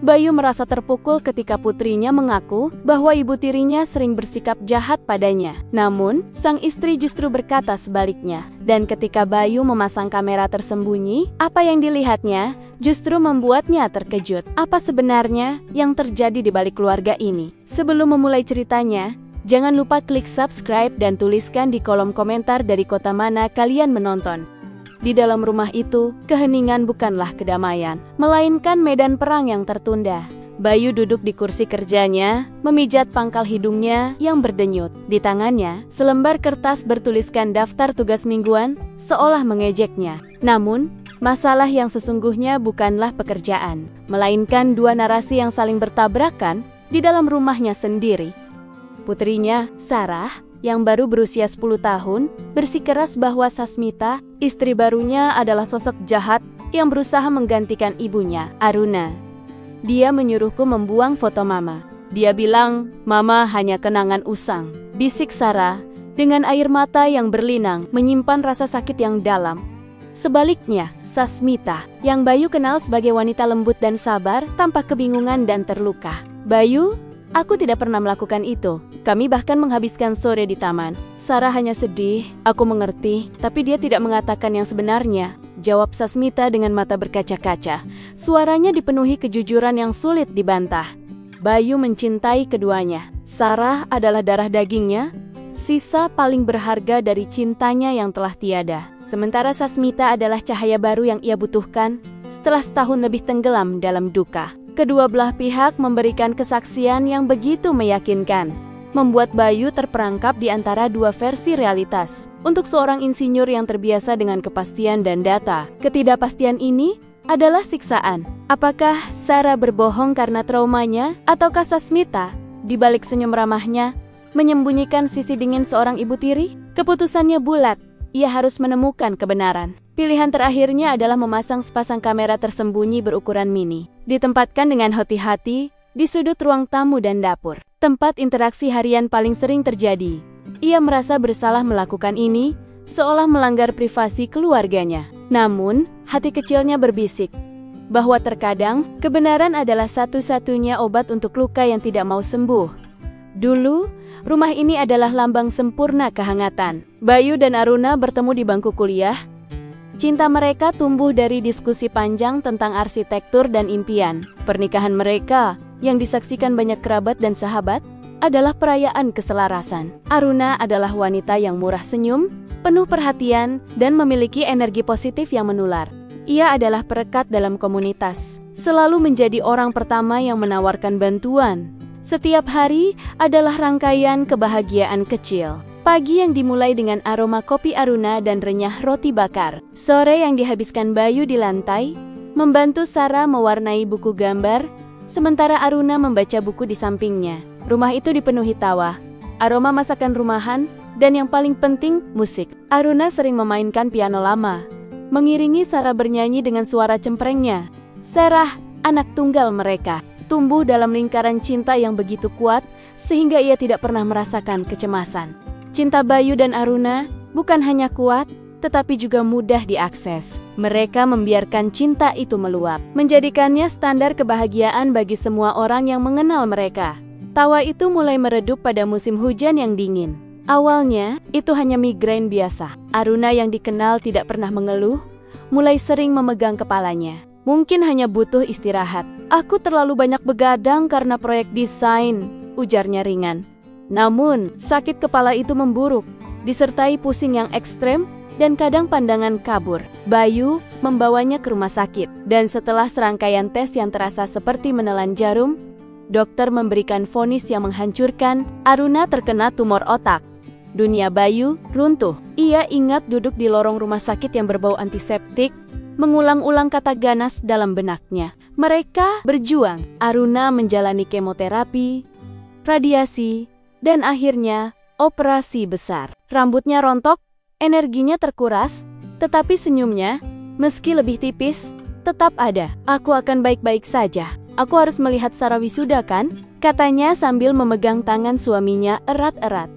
Bayu merasa terpukul ketika putrinya mengaku bahwa ibu tirinya sering bersikap jahat padanya. Namun, sang istri justru berkata sebaliknya. Dan ketika Bayu memasang kamera tersembunyi, apa yang dilihatnya justru membuatnya terkejut. Apa sebenarnya yang terjadi di balik keluarga ini? Sebelum memulai ceritanya, jangan lupa klik subscribe dan tuliskan di kolom komentar dari kota mana kalian menonton. Di dalam rumah itu, keheningan bukanlah kedamaian, melainkan medan perang yang tertunda. Bayu duduk di kursi kerjanya, memijat pangkal hidungnya yang berdenyut. Di tangannya, selembar kertas bertuliskan daftar tugas mingguan, seolah mengejeknya. Namun, masalah yang sesungguhnya bukanlah pekerjaan, melainkan dua narasi yang saling bertabrakan di dalam rumahnya sendiri. Putrinya, Sarah, yang baru berusia 10 tahun, bersikeras bahwa Sasmita, istri barunya adalah sosok jahat yang berusaha menggantikan ibunya, Aruna. Dia menyuruhku membuang foto mama. Dia bilang, "Mama hanya kenangan usang," bisik Sarah, dengan air mata yang berlinang, menyimpan rasa sakit yang dalam. Sebaliknya, Sasmita, yang Bayu kenal sebagai wanita lembut dan sabar, tampak kebingungan dan terluka. "Bayu, aku tidak pernah melakukan itu. Kami bahkan menghabiskan sore di taman." Sarah hanya sedih. "Aku mengerti, tapi dia tidak mengatakan yang sebenarnya," jawab Sasmita dengan mata berkaca-kaca. Suaranya dipenuhi kejujuran yang sulit dibantah. Bayu mencintai keduanya. Sarah adalah darah dagingnya, sisa paling berharga dari cintanya yang telah tiada. Sementara Sasmita adalah cahaya baru yang ia butuhkan setelah setahun lebih tenggelam dalam duka. Kedua belah pihak memberikan kesaksian yang begitu meyakinkan, membuat Bayu terperangkap di antara dua versi realitas. Untuk seorang insinyur yang terbiasa dengan kepastian dan data, ketidakpastian ini adalah siksaan. Apakah Sarah berbohong karena traumanya, ataukah Sasmita, di balik senyum ramahnya, menyembunyikan sisi dingin seorang ibu tiri? Keputusannya bulat, ia harus menemukan kebenaran. Pilihan terakhirnya adalah memasang sepasang kamera tersembunyi berukuran mini. Ditempatkan dengan hati-hati di sudut ruang tamu dan dapur, tempat interaksi harian paling sering terjadi. Ia merasa bersalah melakukan ini, seolah melanggar privasi keluarganya. Namun, hati kecilnya berbisik bahwa terkadang kebenaran adalah satu-satunya obat untuk luka yang tidak mau sembuh. Dulu, rumah ini adalah lambang sempurna kehangatan. Bayu dan Aruna bertemu di bangku kuliah. Cinta mereka tumbuh dari diskusi panjang tentang arsitektur dan impian. Pernikahan mereka, yang disaksikan banyak kerabat dan sahabat, adalah perayaan keselarasan. Aruna adalah wanita yang murah senyum, penuh perhatian, dan memiliki energi positif yang menular. Ia adalah perekat dalam komunitas, selalu menjadi orang pertama yang menawarkan bantuan. Setiap hari adalah rangkaian kebahagiaan kecil. Pagi yang dimulai dengan aroma kopi Aruna dan renyah roti bakar. Sore yang dihabiskan Bayu di lantai, membantu Sarah mewarnai buku gambar, sementara Aruna membaca buku di sampingnya. Rumah itu dipenuhi tawa, aroma masakan rumahan, dan yang paling penting, musik. Aruna sering memainkan piano lama, mengiringi Sarah bernyanyi dengan suara cemprengnya. Sarah, anak tunggal mereka, tumbuh dalam lingkaran cinta yang begitu kuat, sehingga ia tidak pernah merasakan kecemasan. Cinta Bayu dan Aruna bukan hanya kuat, tetapi juga mudah diakses. Mereka membiarkan cinta itu meluap, menjadikannya standar kebahagiaan bagi semua orang yang mengenal mereka. Tawa itu mulai meredup pada musim hujan yang dingin. Awalnya, itu hanya migrain biasa. Aruna yang dikenal tidak pernah mengeluh, mulai sering memegang kepalanya. "Mungkin hanya butuh istirahat. Aku terlalu banyak begadang karena proyek desain," ujarnya ringan. Namun, sakit kepala itu memburuk, disertai pusing yang ekstrem, dan kadang pandangan kabur. Bayu membawanya ke rumah sakit, dan setelah serangkaian tes yang terasa seperti menelan jarum, dokter memberikan vonis yang menghancurkan. Aruna terkena tumor otak. Dunia Bayu runtuh. Ia ingat duduk di lorong rumah sakit yang berbau antiseptik, mengulang-ulang kata ganas dalam benaknya. Mereka berjuang. Aruna menjalani kemoterapi, radiasi, dan akhirnya operasi besar. Rambutnya rontok, energinya terkuras, tetapi senyumnya, meski lebih tipis, tetap ada. "Aku akan baik-baik saja. Aku harus melihat Sarah wisuda kan?" katanya sambil memegang tangan suaminya erat-erat.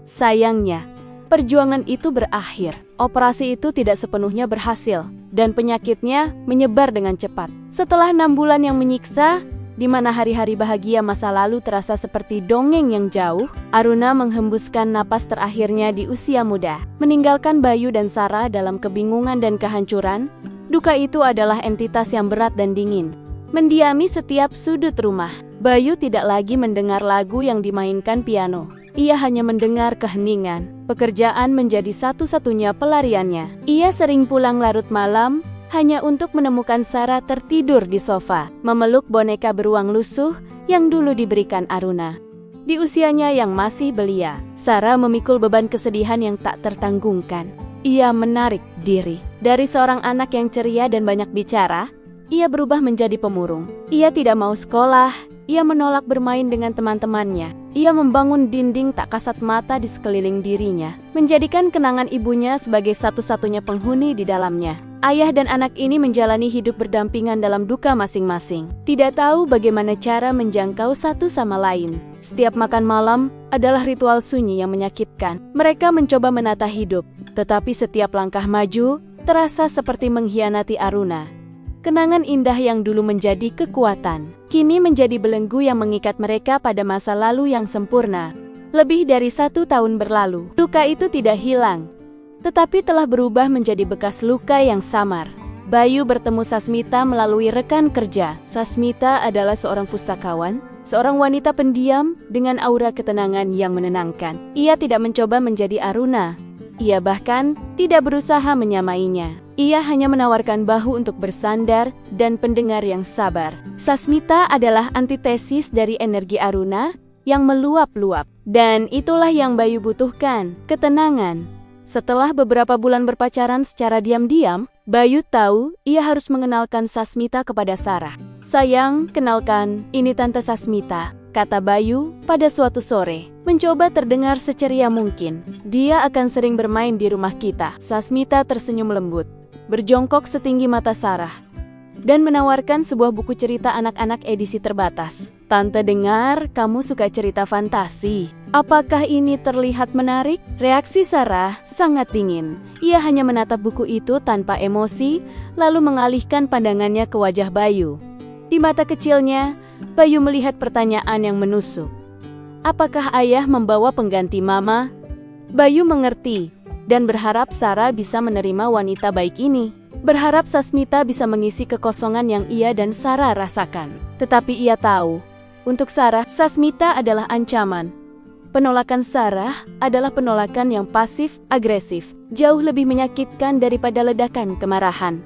Sayangnya, perjuangan itu berakhir. Operasi itu tidak sepenuhnya berhasil, dan penyakitnya menyebar dengan cepat. Setelah 6 bulan yang menyiksa, di mana hari-hari bahagia masa lalu terasa seperti dongeng yang jauh, Aruna menghembuskan napas terakhirnya di usia muda, meninggalkan Bayu dan Sarah dalam kebingungan dan kehancuran. Duka itu adalah entitas yang berat dan dingin, mendiami setiap sudut rumah. Bayu tidak lagi mendengar lagu yang dimainkan piano. Ia hanya mendengar keheningan. Pekerjaan menjadi satu-satunya pelariannya. Ia sering pulang larut malam, hanya untuk menemukan Sarah tertidur di sofa, memeluk boneka beruang lusuh yang dulu diberikan Aruna. Di usianya yang masih belia, Sarah memikul beban kesedihan yang tak tertanggungkan. Ia menarik diri. Dari seorang anak yang ceria dan banyak bicara, ia berubah menjadi pemurung. Ia tidak mau sekolah, ia menolak bermain dengan teman-temannya. Ia membangun dinding tak kasat mata di sekeliling dirinya, menjadikan kenangan ibunya sebagai satu-satunya penghuni di dalamnya. Ayah dan anak ini menjalani hidup berdampingan dalam duka masing-masing. Tidak tahu bagaimana cara menjangkau satu sama lain. Setiap makan malam adalah ritual sunyi yang menyakitkan. Mereka mencoba menata hidup, tetapi setiap langkah maju terasa seperti mengkhianati Aruna. Kenangan indah yang dulu menjadi kekuatan, kini menjadi belenggu yang mengikat mereka pada masa lalu yang sempurna. Lebih dari 1 tahun berlalu, luka itu tidak hilang, tetapi telah berubah menjadi bekas luka yang samar. Bayu bertemu Sasmita melalui rekan kerja. Sasmita adalah seorang pustakawan, seorang wanita pendiam dengan aura ketenangan yang menenangkan. Ia tidak mencoba menjadi Aruna. Ia bahkan tidak berusaha menyamainya. Ia hanya menawarkan bahu untuk bersandar dan pendengar yang sabar. Sasmita adalah antitesis dari energi Aruna yang meluap-luap. Dan itulah yang Bayu butuhkan, ketenangan. Setelah beberapa bulan berpacaran secara diam-diam, Bayu tahu ia harus mengenalkan Sasmita kepada Sarah. "Sayang, kenalkan, ini Tante Sasmita," kata Bayu pada suatu sore. Mencoba terdengar seceria mungkin. "Dia akan sering bermain di rumah kita." Sasmita tersenyum lembut, berjongkok setinggi mata Sarah, dan menawarkan sebuah buku cerita anak-anak edisi terbatas. "Tante dengar kamu suka cerita fantasi. Apakah ini terlihat menarik?" Reaksi Sarah sangat dingin. Ia hanya menatap buku itu tanpa emosi, lalu mengalihkan pandangannya ke wajah Bayu. Di mata kecilnya, Bayu melihat pertanyaan yang menusuk. Apakah ayah membawa pengganti mama? Bayu mengerti dan berharap Sarah bisa menerima wanita baik ini. Berharap Sasmita bisa mengisi kekosongan yang ia dan Sarah rasakan. Tetapi ia tahu, untuk Sarah, Sasmita adalah ancaman. Penolakan Sarah adalah penolakan yang pasif-agresif, jauh lebih menyakitkan daripada ledakan kemarahan.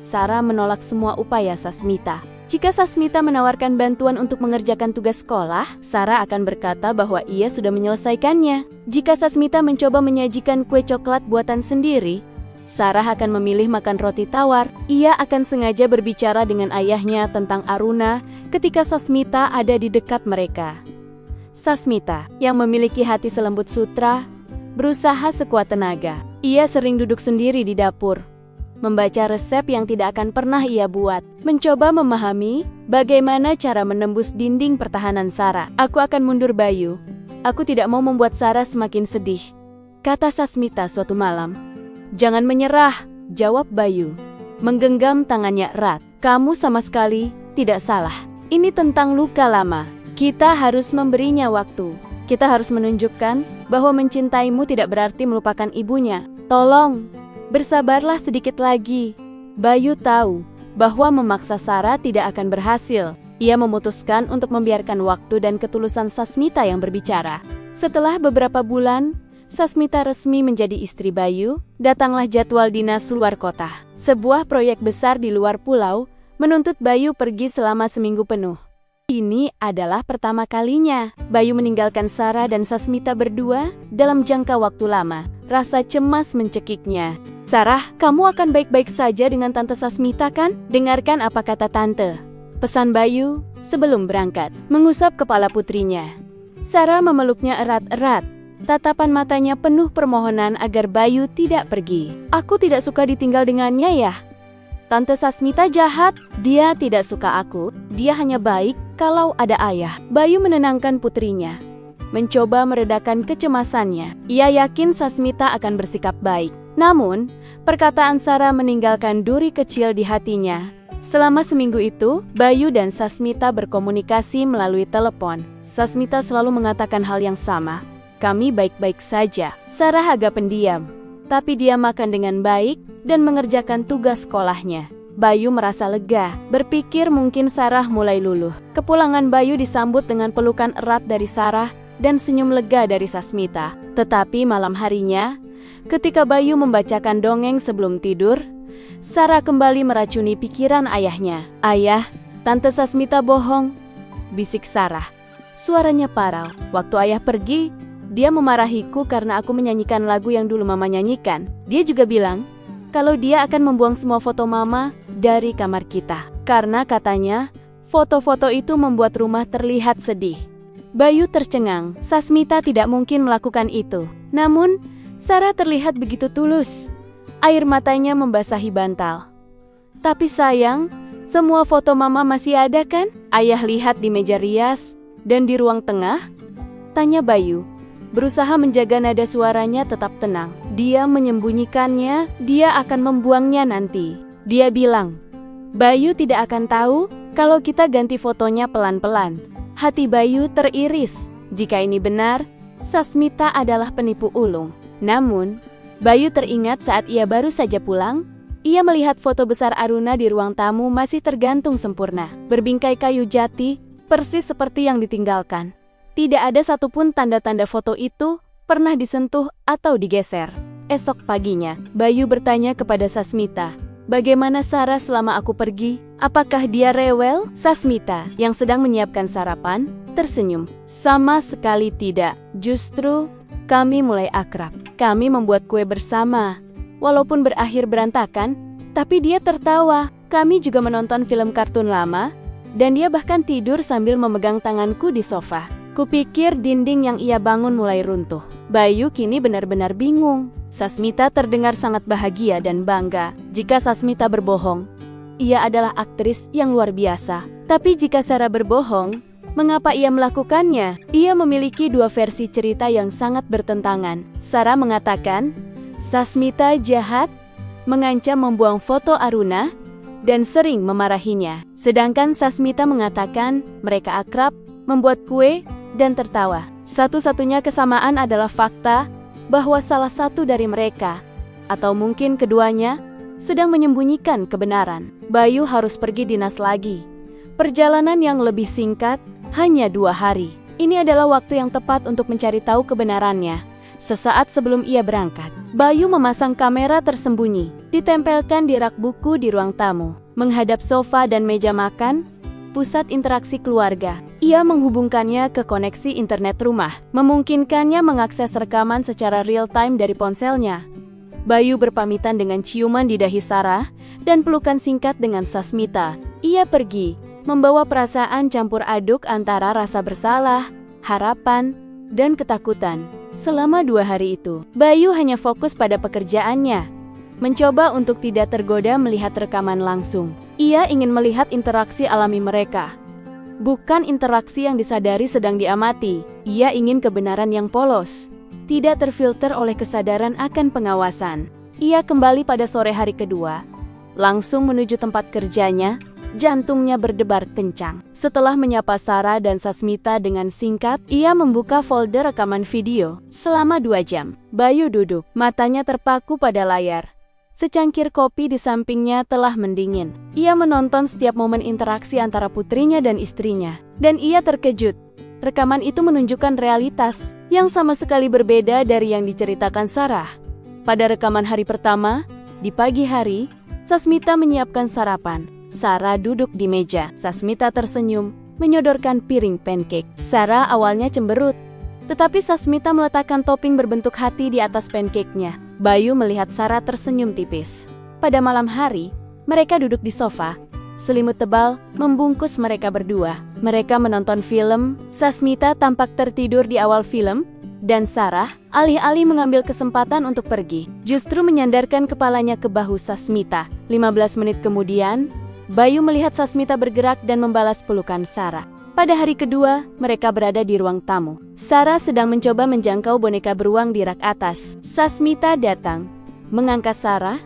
Sarah menolak semua upaya Sasmita. Jika Sasmita menawarkan bantuan untuk mengerjakan tugas sekolah, Sarah akan berkata bahwa ia sudah menyelesaikannya. Jika Sasmita mencoba menyajikan kue coklat buatan sendiri, Sarah akan memilih makan roti tawar. Ia akan sengaja berbicara dengan ayahnya tentang Aruna ketika Sasmita ada di dekat mereka. Sasmita, yang memiliki hati selembut sutra, berusaha sekuat tenaga. Ia sering duduk sendiri di dapur, membaca resep yang tidak akan pernah ia buat, mencoba memahami bagaimana cara menembus dinding pertahanan Sarah. "Aku akan mundur, Bayu. Aku tidak mau membuat Sarah semakin sedih," kata Sasmita suatu malam. "Jangan menyerah," jawab Bayu, menggenggam tangannya erat. "Kamu sama sekali tidak salah. Ini tentang luka lama. Kita harus memberinya waktu. Kita harus menunjukkan bahwa mencintaimu tidak berarti melupakan ibunya. Tolong, bersabarlah sedikit lagi." Bayu tahu bahwa memaksa Sarah tidak akan berhasil. Ia memutuskan untuk membiarkan waktu dan ketulusan Sasmita yang berbicara. Setelah beberapa bulan, Sasmita resmi menjadi istri Bayu. Datanglah jadwal dinas luar kota. Sebuah proyek besar di luar pulau menuntut Bayu pergi selama seminggu penuh. Ini adalah pertama kalinya Bayu meninggalkan Sarah dan Sasmita berdua dalam jangka waktu lama. Rasa cemas mencekiknya. "Sarah, kamu akan baik-baik saja dengan Tante Sasmita kan? Dengarkan apa kata Tante," pesan Bayu sebelum berangkat, mengusap kepala putrinya. Sarah memeluknya erat-erat. Tatapan matanya penuh permohonan agar Bayu tidak pergi. "Aku tidak suka ditinggal dengannya ya. Tante Sasmita jahat. Dia tidak suka aku. Dia hanya baik kalau ada ayah." Bayu menenangkan putrinya, mencoba meredakan kecemasannya. Ia yakin Sasmita akan bersikap baik. Namun, perkataan Sarah meninggalkan duri kecil di hatinya. Selama seminggu itu, Bayu dan Sasmita berkomunikasi melalui telepon. Sasmita selalu mengatakan hal yang sama. Kami baik-baik saja. Sarah agak pendiam, tapi dia makan dengan baik dan mengerjakan tugas sekolahnya. Bayu merasa lega, berpikir mungkin Sarah mulai luluh. Kepulangan Bayu disambut dengan pelukan erat dari Sarah dan senyum lega dari Sasmita. Tetapi malam harinya, ketika Bayu membacakan dongeng sebelum tidur, Sarah kembali meracuni pikiran ayahnya. "Ayah, Tante Sasmita bohong," bisik Sarah. Suaranya parau. "Waktu ayah pergi, dia memarahiku karena aku menyanyikan lagu yang dulu mama nyanyikan. Dia juga bilang kalau dia akan membuang semua foto mama dari kamar kita. Karena katanya, foto-foto itu membuat rumah terlihat sedih." Bayu tercengang. Sasmita tidak mungkin melakukan itu. Namun, Sarah terlihat begitu tulus. Air matanya membasahi bantal. "Tapi sayang, semua foto mama masih ada kan? Ayah lihat di meja rias dan di ruang tengah?" tanya Bayu, berusaha menjaga nada suaranya tetap tenang. Dia menyembunyikannya, dia akan membuangnya nanti. Dia bilang, "Bayu tidak akan tahu kalau kita ganti fotonya pelan-pelan." Hati Bayu teriris. Jika ini benar, Sasmita adalah penipu ulung. Namun, Bayu teringat saat ia baru saja pulang, ia melihat foto besar Aruna di ruang tamu masih tergantung sempurna, berbingkai kayu jati, persis seperti yang ditinggalkan. Tidak ada satupun tanda-tanda foto itu pernah disentuh atau digeser. Esok paginya, Bayu bertanya kepada Sasmita, "Bagaimana Sarah selama aku pergi? Apakah dia rewel?" Sasmita, yang sedang menyiapkan sarapan, tersenyum. "Sama sekali tidak. Justru kami mulai akrab. Kami membuat kue bersama. Walaupun berakhir berantakan, tapi dia tertawa. Kami juga menonton film kartun lama, dan dia bahkan tidur sambil memegang tanganku di sofa. Kupikir dinding yang ia bangun mulai runtuh." Bayu kini benar-benar bingung. Sasmita terdengar sangat bahagia dan bangga. Jika Sasmita berbohong, ia adalah aktris yang luar biasa. Tapi jika Sarah berbohong, mengapa ia melakukannya? Ia memiliki dua versi cerita yang sangat bertentangan. Sarah mengatakan, Sasmita jahat, mengancam membuang foto Aruna, dan sering memarahinya. Sedangkan Sasmita mengatakan mereka akrab, membuat kue, dan tertawa. Satu-satunya kesamaan adalah fakta bahwa salah satu dari mereka, atau mungkin keduanya, sedang menyembunyikan kebenaran. Bayu harus pergi dinas lagi. Perjalanan yang lebih singkat, hanya 2 hari. Ini adalah waktu yang tepat untuk mencari tahu kebenarannya. Sesaat sebelum ia berangkat, Bayu memasang kamera tersembunyi, ditempelkan di rak buku di ruang tamu. Menghadap sofa dan meja makan, pusat interaksi keluarga. Ia menghubungkannya ke koneksi internet rumah, memungkinkannya mengakses rekaman secara real-time dari ponselnya. Bayu berpamitan dengan ciuman di dahi Sarah, dan pelukan singkat dengan Sasmita. Ia pergi, membawa perasaan campur aduk antara rasa bersalah, harapan, dan ketakutan. Selama 2 hari itu, Bayu hanya fokus pada pekerjaannya, mencoba untuk tidak tergoda melihat rekaman langsung. Ia ingin melihat interaksi alami mereka, bukan interaksi yang disadari sedang diamati. Ia ingin kebenaran yang polos, tidak terfilter oleh kesadaran akan pengawasan. Ia kembali pada sore hari kedua, langsung menuju tempat kerjanya. Jantungnya berdebar kencang. Setelah menyapa Sarah dan Sasmita dengan singkat, ia membuka folder rekaman video. Selama 2 jam, Bayu duduk, matanya terpaku pada layar. Secangkir kopi di sampingnya telah mendingin. Ia menonton setiap momen interaksi antara putrinya dan istrinya. Dan ia terkejut. Rekaman itu menunjukkan realitas yang sama sekali berbeda dari yang diceritakan Sarah. Pada rekaman hari pertama, di pagi hari, Sasmita menyiapkan sarapan. Sarah duduk di meja. Sasmita tersenyum, menyodorkan piring pancake. Sarah awalnya cemberut, tetapi Sasmita meletakkan topping berbentuk hati di atas pancake-nya. Bayu melihat Sarah tersenyum tipis. Pada malam hari, mereka duduk di sofa. Selimut tebal membungkus mereka berdua. Mereka menonton film. Sasmita tampak tertidur di awal film, dan Sarah alih-alih mengambil kesempatan untuk pergi, justru menyandarkan kepalanya ke bahu Sasmita. 15 menit kemudian, Bayu melihat Sasmita bergerak dan membalas pelukan Sarah. Pada hari kedua, mereka berada di ruang tamu. Sarah sedang mencoba menjangkau boneka beruang di rak atas. Sasmita datang, mengangkat Sarah,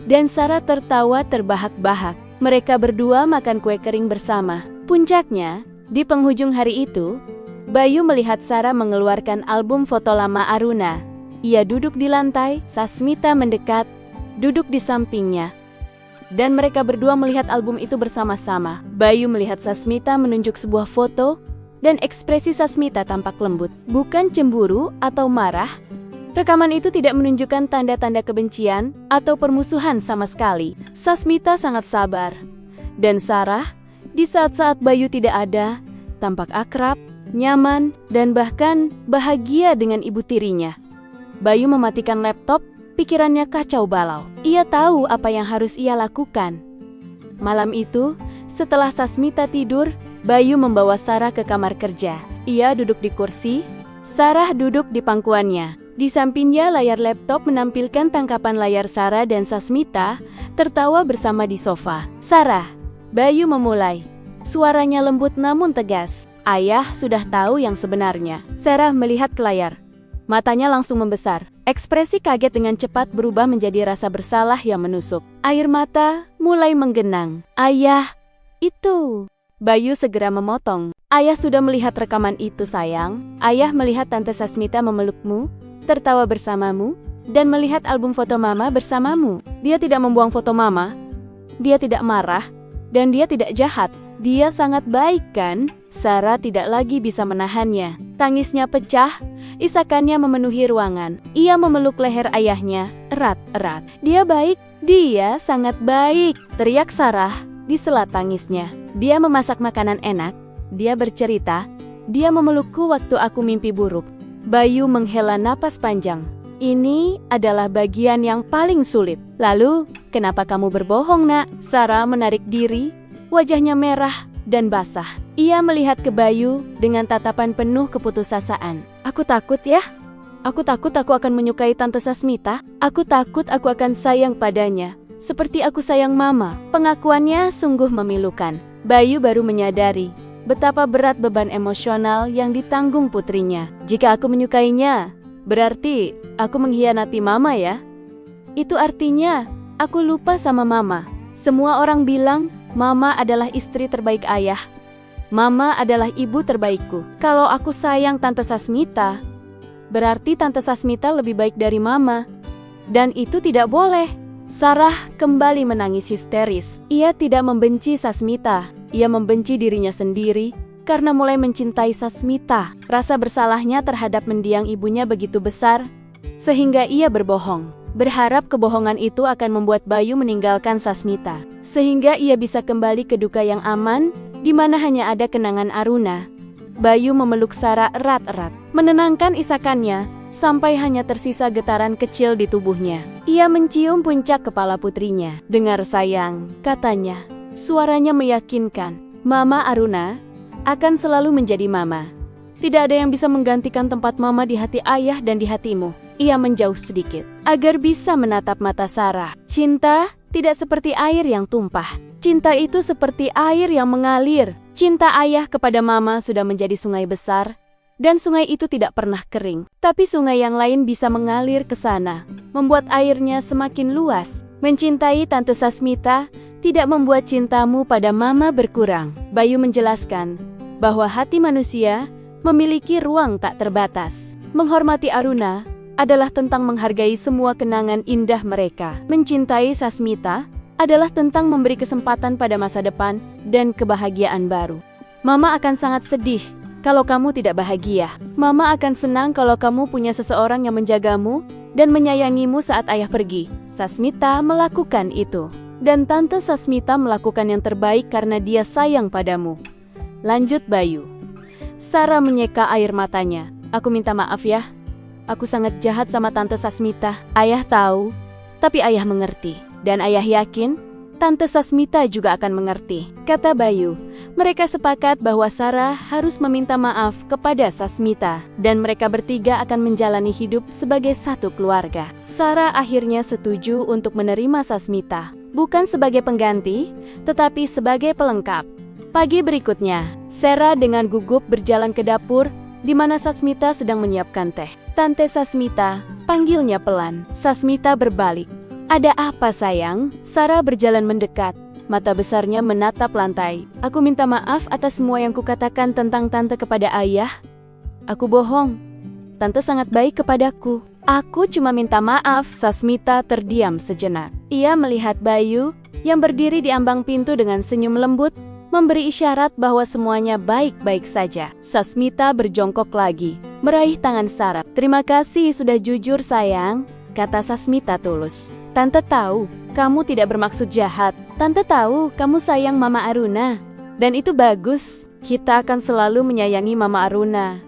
dan Sarah tertawa terbahak-bahak. Mereka berdua makan kue kering bersama. Puncaknya, di penghujung hari itu, Bayu melihat Sarah mengeluarkan album foto lama Aruna. Ia duduk di lantai, Sasmita mendekat, duduk di sampingnya. Dan mereka berdua melihat album itu bersama-sama. Bayu melihat Sasmita menunjuk sebuah foto, dan ekspresi Sasmita tampak lembut. Bukan cemburu atau marah. Rekaman itu tidak menunjukkan tanda-tanda kebencian atau permusuhan sama sekali. Sasmita sangat sabar. Dan Sarah, di saat-saat Bayu tidak ada, tampak akrab, nyaman, dan bahkan bahagia dengan ibu tirinya. Bayu mematikan laptop, pikirannya kacau balau. Ia tahu apa yang harus ia lakukan. Malam itu, setelah Sasmita tidur, Bayu membawa Sarah ke kamar kerja. Ia duduk di kursi, Sarah duduk di pangkuannya. Di sampingnya layar laptop menampilkan tangkapan layar Sarah dan Sasmita tertawa bersama di sofa. Sarah, Bayu memulai. Suaranya lembut namun tegas. Ayah sudah tahu yang sebenarnya. Sarah melihat ke layar. Matanya langsung membesar. Ekspresi kaget dengan cepat berubah menjadi rasa bersalah yang menusuk. Air mata mulai menggenang. Ayah, itu. Bayu segera memotong. Ayah sudah melihat rekaman itu, sayang. Ayah melihat Tante Sasmita memelukmu, tertawa bersamamu, dan melihat album foto Mama bersamamu. Dia tidak membuang foto Mama. Dia tidak marah, dan dia tidak jahat. Dia sangat baik, kan? Sarah tidak lagi bisa menahannya. Tangisnya pecah, isakannya memenuhi ruangan. Ia memeluk leher ayahnya, erat-erat. Dia baik, dia sangat baik, teriak Sarah di sela tangisnya. Dia memasak makanan enak, dia bercerita, dia memelukku waktu aku mimpi buruk. Bayu menghela napas panjang. Ini adalah bagian yang paling sulit. Lalu, kenapa kamu berbohong, nak? Sarah menarik diri, wajahnya merah dan basah. Ia melihat ke Bayu dengan tatapan penuh keputusasaan. Aku takut ya. Aku takut aku akan menyukai Tante Sasmita. Aku takut aku akan sayang padanya, seperti aku sayang Mama. Pengakuannya sungguh memilukan. Bayu baru menyadari betapa berat beban emosional yang ditanggung putrinya. Jika aku menyukainya, berarti aku mengkhianati Mama ya? Itu artinya aku lupa sama Mama. Semua orang bilang Mama adalah istri terbaik ayah. Mama adalah ibu terbaikku. Kalau aku sayang Tante Sasmita, berarti Tante Sasmita lebih baik dari Mama. Dan itu tidak boleh. Sarah kembali menangis histeris. Ia tidak membenci Sasmita. Ia membenci dirinya sendiri karena mulai mencintai Sasmita. Rasa bersalahnya terhadap mendiang ibunya begitu besar, sehingga ia berbohong. Berharap kebohongan itu akan membuat Bayu meninggalkan Sasmita, sehingga ia bisa kembali ke duka yang aman, di mana hanya ada kenangan Aruna. Bayu memeluk Sarah erat-erat, menenangkan isakannya, sampai hanya tersisa getaran kecil di tubuhnya. Ia mencium puncak kepala putrinya. Dengar sayang, katanya. Suaranya meyakinkan. Mama Aruna akan selalu menjadi Mama. Tidak ada yang bisa menggantikan tempat Mama di hati ayah dan di hatimu. Ia menjauh sedikit, agar bisa menatap mata Sarah. Cinta tidak seperti air yang tumpah. Cinta itu seperti air yang mengalir. Cinta ayah kepada Mama sudah menjadi sungai besar, dan sungai itu tidak pernah kering. Tapi sungai yang lain bisa mengalir ke sana, membuat airnya semakin luas. Mencintai Tante Sasmita tidak membuat cintamu pada Mama berkurang. Bayu menjelaskan bahwa hati manusia memiliki ruang tak terbatas. Menghormati Aruna adalah tentang menghargai semua kenangan indah mereka. Mencintai Sasmita adalah tentang memberi kesempatan pada masa depan dan kebahagiaan baru. Mama akan sangat sedih kalau kamu tidak bahagia. Mama akan senang kalau kamu punya seseorang yang menjagamu dan menyayangimu saat ayah pergi. Sasmita melakukan itu. Dan Tante Sasmita melakukan yang terbaik karena dia sayang padamu. Lanjut Bayu. Sarah menyeka air matanya. Aku minta maaf ya. Aku sangat jahat sama Tante Sasmita. Ayah tahu, tapi ayah mengerti. Dan ayah yakin, Tante Sasmita juga akan mengerti. Kata Bayu. Mereka sepakat bahwa Sarah harus meminta maaf kepada Sasmita. Dan mereka bertiga akan menjalani hidup sebagai satu keluarga. Sarah akhirnya setuju untuk menerima Sasmita. Bukan sebagai pengganti, tetapi sebagai pelengkap. Pagi berikutnya, Sarah dengan gugup berjalan ke dapur, di mana Sasmita sedang menyiapkan teh. Tante Sasmita, panggilnya pelan. Sasmita berbalik. Ada apa sayang? Sarah berjalan mendekat, mata besarnya menatap lantai. Aku minta maaf atas semua yang kukatakan tentang tante kepada ayah. Aku bohong. Tante sangat baik kepadaku. Aku cuma minta maaf. Sasmita terdiam sejenak. Ia melihat Bayu yang berdiri di ambang pintu dengan senyum lembut, memberi isyarat bahwa semuanya baik-baik saja. Sasmita berjongkok lagi, meraih tangan Sarah. Terima kasih sudah jujur sayang, kata Sasmita tulus. Tante tahu, kamu tidak bermaksud jahat. Tante tahu, kamu sayang Mama Aruna. Dan itu bagus. Kita akan selalu menyayangi Mama Aruna.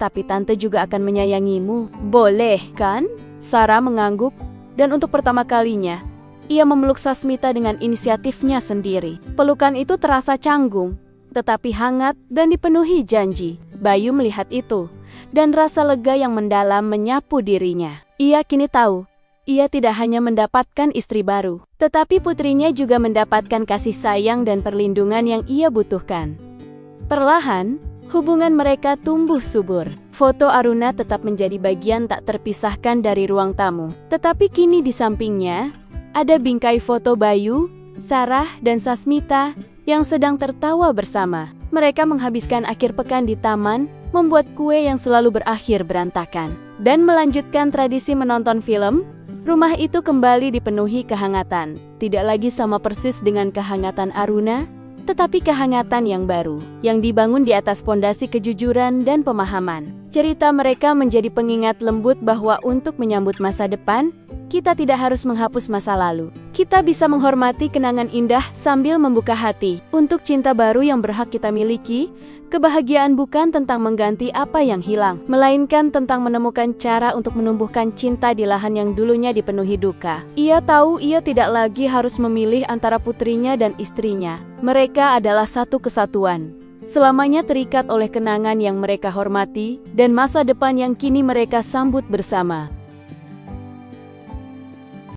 Tapi Tante juga akan menyayangimu. Boleh, kan? Sarah mengangguk, dan untuk pertama kalinya, ia memeluk Sasmita dengan inisiatifnya sendiri. Pelukan itu terasa canggung, tetapi hangat dan dipenuhi janji. Bayu melihat itu, dan rasa lega yang mendalam menyapu dirinya. Ia kini tahu, ia tidak hanya mendapatkan istri baru, tetapi putrinya juga mendapatkan kasih sayang dan perlindungan yang ia butuhkan. Perlahan, hubungan mereka tumbuh subur. Foto Aruna tetap menjadi bagian tak terpisahkan dari ruang tamu. Tetapi kini di sampingnya, ada bingkai foto Bayu, Sarah, dan Sasmita yang sedang tertawa bersama. Mereka menghabiskan akhir pekan di taman, membuat kue yang selalu berakhir berantakan, dan melanjutkan tradisi menonton film. Rumah itu kembali dipenuhi kehangatan. Tidak lagi sama persis dengan kehangatan Aruna, tetapi kehangatan yang baru, yang dibangun di atas pondasi kejujuran dan pemahaman. Cerita mereka menjadi pengingat lembut bahwa untuk menyambut masa depan, kita tidak harus menghapus masa lalu. Kita bisa menghormati kenangan indah sambil membuka hati untuk cinta baru yang berhak kita miliki. Kebahagiaan bukan tentang mengganti apa yang hilang, melainkan tentang menemukan cara untuk menumbuhkan cinta di lahan yang dulunya dipenuhi duka. Ia tahu ia tidak lagi harus memilih antara putrinya dan istrinya. Mereka adalah satu kesatuan, selamanya terikat oleh kenangan yang mereka hormati dan masa depan yang kini mereka sambut bersama.